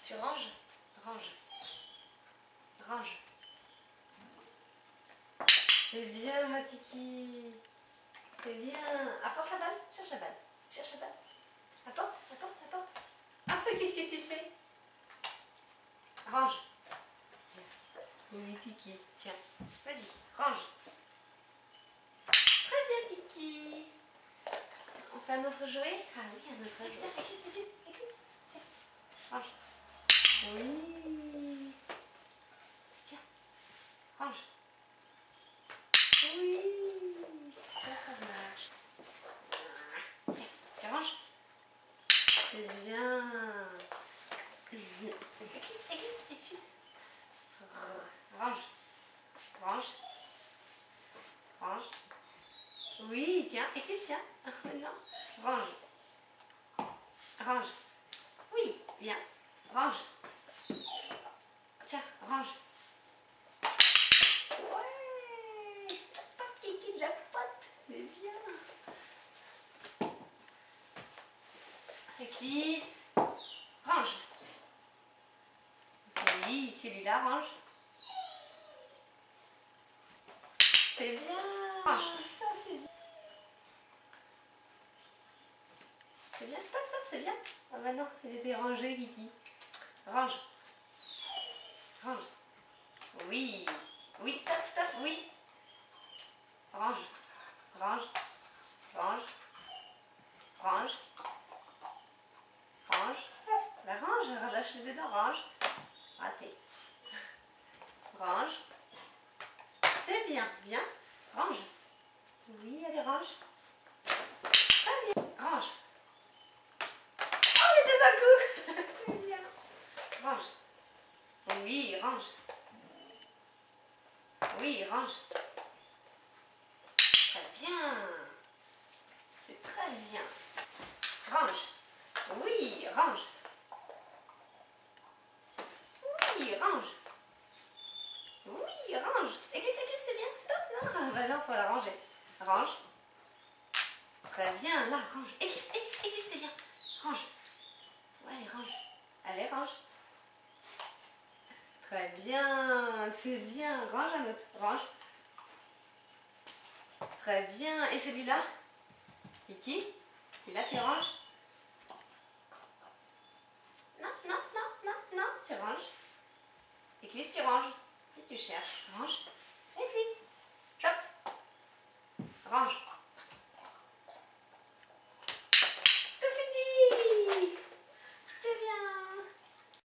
Tu ranges? Range. Range. C'est bien, ma Tiki. C'est bien. Apporte la balle. Cherche la balle. Cherche la balle. Apporte, apporte, apporte. Ah, qu'est-ce que tu fais? Range. Oui, Tiki. Tiens. Vas-y, range. Très bien, Tiki. On fait un autre jouet? Ah oui, un autre jouet. Tiens, éclipse, éclipse, éclipse. Tiens, range. Oui. Tiens, range. Oui. Ça marche. Tiens, tu ranges. C'est bien. Éclipse, éclipse, éclipse. Range. Range. Range. Oui, tiens, éclipse, tiens. Non. Range. Range. Oui, bien. Range. Tiens, range. Ouais. Jackpot, Kiki, jackpot. C'est bien. Éclipse. Range. Oui, celui-là, range. C'est bien. Range. Ça, c'est bien. C'est bien, stop, stop, c'est bien. Ah bah non, il était rangé, Kiki. Range. Range. Oui. Oui, stop, stop, oui. Range. Range. Range. Range. Range. La range, relâche les dedans, range. Raté. Range. C'est bien, bien. Range. Oui, allez, range. Très bien. Range. Oh, il était d'un coup. C'est bien. Range. Oui, range. Oui, range. Très bien. C'est très bien. Range. Oui, range. Oui, range. Oui, range. Éclipse, éclipse, c'est bien. Stop. Non, ah bah non, faut la ranger. Range. Très bien, là, range. Éclipse, éclipse, éclipse, c'est bien. Range. Ouais, allez, range. Allez, range. Très bien, c'est bien. Range un autre. Range. Très bien. Et celui-là? Kiki? Celui-là, tu ranges? Non, non, non, non, non. Tu ranges. Éclipse, tu ranges. Qu'est-ce que tu cherches? Range.